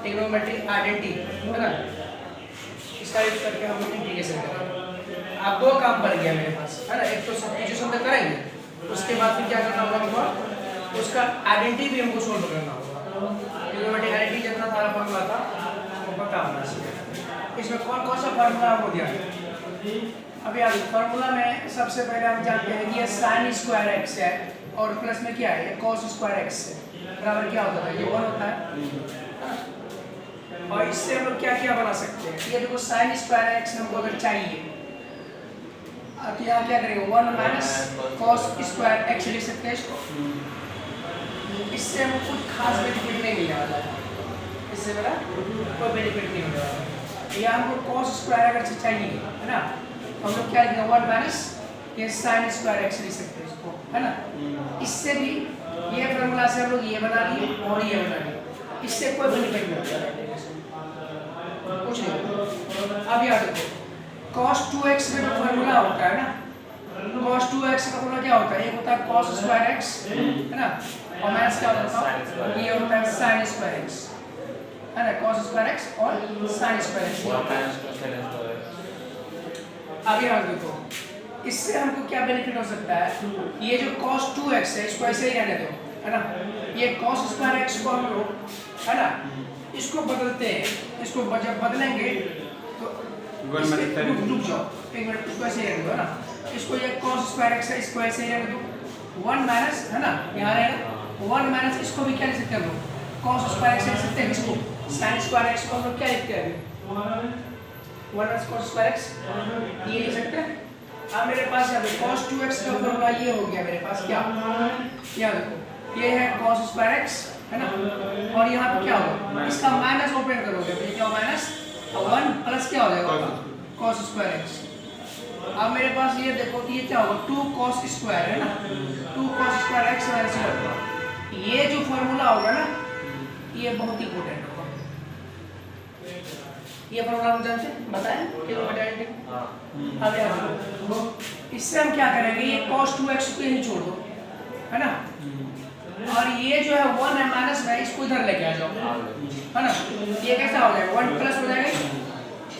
Trigonometric identity है ना, इसका यूज करके हम लोग इंटीग्रेशन करेंगे। अब दो काम बन गया मेरे पास है ना, एक तो सब्स्टिट्यूशन में करेंगे, उसके बाद फिर क्या करना होगा, उसका आइडेंटिटी भी हमको सोल्व करना होगा। ट्रिग्नोमेट्रिक आइडेंटिटी जितना सारा फॉर्मूला था वो पता होना चाहिए। इसमें कौन कौन सा फॉर्मूला हमको दिया है। अभी आगे फॉर्मूला में सबसे पहले हम जानते हैं कि ये sin स्क्वायर x है और प्लस में क्या है, ये cos स्क्वायर x है, बराबर क्या होता है, ये 1 होता है। और इससे हम लोग क्या क्या बना सकते हैं, ये देखो sin स्क्वायर x हमको अगर चाहिए तो यहाँ क्या करेंगे, 1 माइनस cos स्क्वायर x लिख सकते हैं इसको। इससे हमको कुछ खास बेनिफिट नहीं मिलने वाला है, इससे मेरा कोई बेनिफिट नहीं मिलने वाला है। यहाँ हमको cos स्क्वायर अगर चाहिए है ना, हम लोग क्या लिखेंगे, 1 माइनस ये sin स्क्वायर x लिख सकते हैं इसको, है ना। इससे भी ये फार्मूला से हम लोग ये बना लिए और ये बना लिए, इससे कोई बेनिफिट नहीं होता कुछ नहीं। अब याद रखो cos 2x में जो फार्मूला होता है ना, cos 2x का फार्मूला क्या होता है, एक होता है cos स्क्वायर x है ना, और माइनस क्या होता है, ये होता है sin स्क्वायर x है ना, cos स्क्वायर x और sin स्क्वायर x। अब यहाँ देखो इससे हमको क्या बेनिफिट हो सकता है, ये जो cos 2x है इसको ऐसे ही रहने दो है ना, ये cos स्क्वायर x को हम लोग है ना इसको बदलते हैं, इसको जब बदलेंगे तो रुक जाओ एक मिनट, इसको ऐसे ही रहने दो है ना, इसको ये cos स्क्वायर x है इसको ऐसे ही रहने दो, 1 माइनस है ना यहाँ रहेगा 1 माइनस, इसको भी क्या लिख सकते हैं हम लोग, cos स्क्वायर x लिख सकते हैं, इसको sin स्क्वायर x को हम लोग क्या लिखते हैं, 1 माइनस cos स्क्वायर x ये लिख सकते हैं। अब मेरे पास यहाँ पे cos 2x का फॉर्मूला ये हो गया मेरे पास, क्या यहाँ देखो ये है cos स्क्वायर x है ना, और यहाँ पे क्या होगा, इसका माइनस ओपन करोगे तो ये क्या माइनस 1 प्लस क्या हो जाएगा cos स्क्वायर x। अब मेरे पास ये देखो कि ये क्या होगा 2 cos स्क्वायर है ना, 2 cos स्क्वायर x माइनस 1, ये जो फॉर्मूला होगा ना ये बहुत इंपॉर्टेंट होगा, ये फॉर्मूला हम जानते हैं, बताएं कि बताएंगे। अब यार इससे हम क्या करेंगे, ये cos 2x को यहीं छोड़ दो है ना, और ये जो है 1 है माइनस है इसको इधर लेके आ जाओ है ना, ये कैसा हो जाएगा 1 प्लस हो जाएगा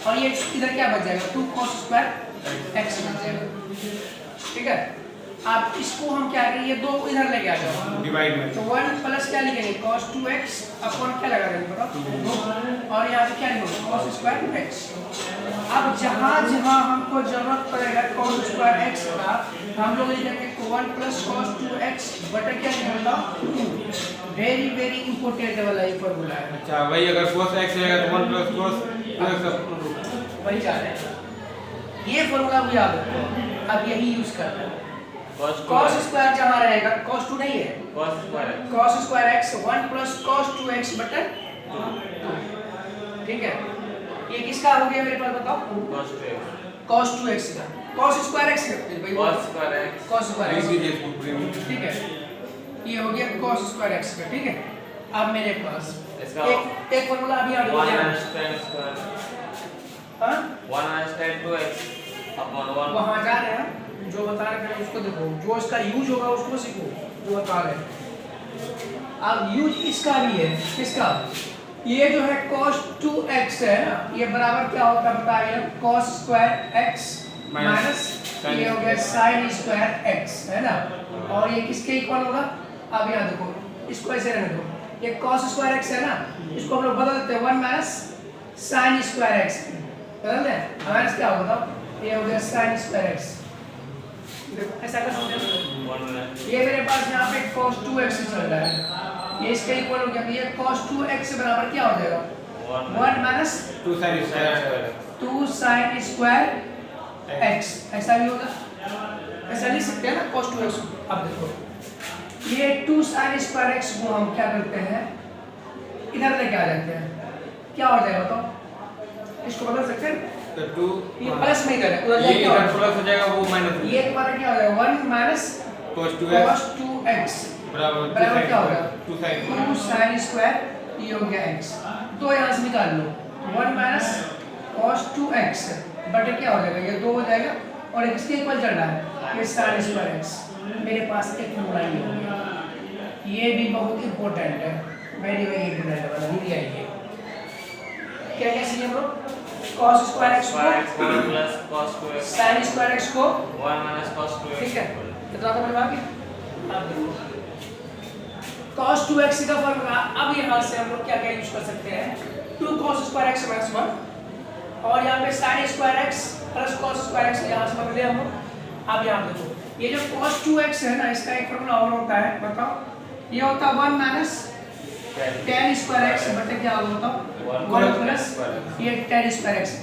और ये इधर क्या बच जाएगा 2 cos स्क्वायर x बच जाएगा, ठीक है। अब इसको हम क्या करेंगे, ये दो इधर लेके आ जाओ डिवाइड में, तो 1 प्लस क्या लिखेंगे cos 2x अपॉन क्या लगा देंगे बताओ, और यहाँ पे क्या लिखोगे cos स्क्वायर x। अब जहाँ जहाँ हमको जरूरत पड़ेगा cos स्क्वायर x का हम लोग लिखेंगे 1 प्लस cos 2x बटा क्या लिखेंगे बताओ, वेरी वेरी इंपॉर्टेंट वाला ये फॉर्मूला है। अच्छा वही अगर cos x रहेगा तो 1 प्लस cos वही जा रहे हैं, ये फॉर्मूला भी याद रखो, अब यही यूज करना है। cos स्क्वायर जहाँ रहेगा cos 2 नहीं है, cos square x 1 plus cos 2x बटा 2, ठीक है। ये किसका हो गया मेरे पास बताओ, cos 2x का, cos स्क्वायर x का cos स्क्वायर x, ठीक है, ये हो गया cos स्क्वायर x का, ठीक है। अब मेरे पास एक फॉर्मूला अभी आ गया, हां 1 tan 2x अपॉन 1, वहां जा रहे हैं जो बता रहे हैं उसको देखो, जो इसका यूज होगा उसको सीखो जो बता रहे हैं। अब यूज इसका भी है, किसका, ये जो है cos 2x है ना, ये बराबर क्या होता है बताइए, cos स्क्वायर x माइनस ये हो गया sin स्क्वायर x है ना, और ये किसके इक्वल होगा, अब यहाँ देखो इसको ऐसे रहने दो, ये cos स्क्वायर x है ना, इसको हम लोग बदल देते हैं 1 माइनस sin स्क्वायर x, बदल दें माइनस क्या होगा बताओ, ये हो गया sin स्क्वायर x, ऐसा कर सकते हैं। ये मेरे पास यहाँ पे cos 2x चल रहा है, ये इसका इक्वल हो गया, ये cos 2x बराबर क्या हो जाएगा 1 माइनस 2 sin स्क्वायर x, ऐसा भी होगा, ऐसा लिख सकते हैं ना cos 2x। अब देखो ये 2 sin स्क्वायर x को हम क्या करते हैं इधर लेके आ जाते हैं, क्या हो जाएगा बताओ, इसको बदल सकते हैं, तो 2 ये प्लस में इधर है, उधर ये इधर प्लस हो जाएगा वो माइनस, ये तुम्हारा क्या हो जाएगा 1 माइनस cos cos 2x बराबर क्या होगा 2 sin स्क्वायर ये हो गया x, तो यहाँ से निकाल लो 1 माइनस cos 2x बटे क्या हो जाएगा, ये 2 हो जाएगा और एक किसके इक्वल चल रहा है, ये sin स्क्वायर x। मेरे पास एक फॉर्मूला ये हो गया, ये भी बहुत इंपॉर्टेंट है, वेरी वेरी इंपॉर्टेंट वाला, ये cos स्क्वायर x को plus cos 2x sin square x को 1 माइनस cos 2x ठीक है कितना समझ में आ गया आप देखो cos 2x का फॉर्मूला अब यहां से हम लोग क्या क्या यूज कर सकते हैं 2 cos स्क्वायर x माइनस 1 और यहां पे sin square x plus cos square x यहां से पकड़ लिया हम लोग अब यहां देखो ये जो cos 2x है ना इसका एक फॉर्मूला और होता है बताओ ये होता है 1 माइनस tan स्क्वायर x बटे क्या होगा बताओ 1 प्लस ये tan स्क्वायर x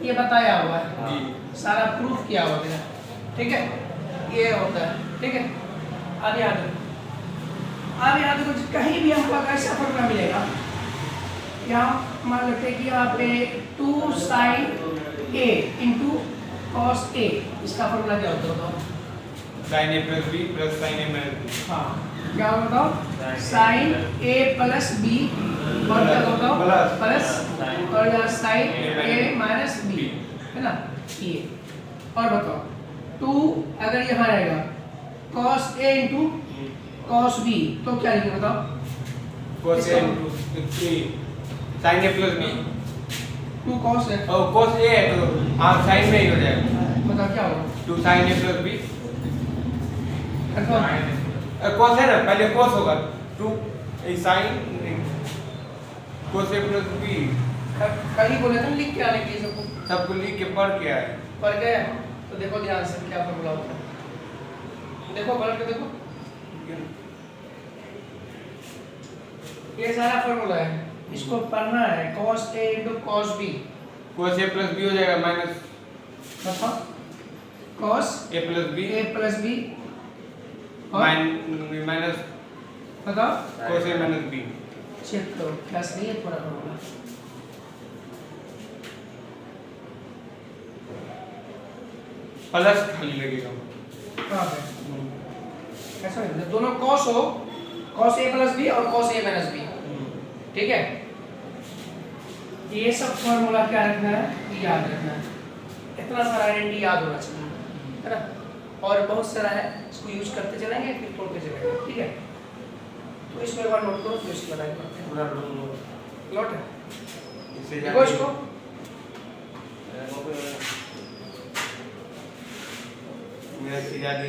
ये बताया हुआ है जी सारा प्रूफ किया हुआ है ठीक है ये होता है ठीक है अब याद रखो अब याद रखो कहीं भी हमको अगर ऐसा फॉर्मूला मिलेगा यहाँ मान लेते हैं कि यहाँ पे 2 sin a into cos a इसका फॉर्मूला क्या होता है बताओ sin a plus b plus sin a minus b हाँ क्या होता है sin a प्लस b और क्या होता है प्लस और यहाँ sin a माइनस b है ना ये और बताओ 2 अगर यहाँ रहेगा cos a into cos b तो क्या लिखेंगे बताओ cos a into sin a plus b 2 cos है और cos a है तो हाँ sin में ही हो जाएगा बताओ क्या होगा 2 sin a plus b confirm cos है ना पहले cos होगा 2 sin cos a plus b कहीं बोले थे लिख के आने के लिए सबको सबको लिख के पढ़ के आए पढ़ गए तो देखो ध्यान से क्या फॉर्मूला होता है देखो पढ़ के देखो ये सारा फॉर्मूला है इसको पढ़ना है cos a into cos b cos a plus b हो जाएगा माइनस बताओ cos a plus b a plus b और माइनस बताओ cos a minus b check करो क्या सही है पूरा फॉर्मूला प्लस खाली लगेगा कहाँ पे ऐसा नहीं दोनों cos हो cos a plus b और cos a minus b ठीक है ये सब फॉर्मूला क्या रखना है याद रखना है इतना सारा आइडेंटिटी याद होना चाहिए है ना और बहुत सारा है इसको यूज करते चलेंगे फिर तोड़ते चलेंगे ठीक है तो इसमें एक बार नोट करो फिर इसके बाद पूरा लौट है इससे देखो इसको मेरा सीधा दी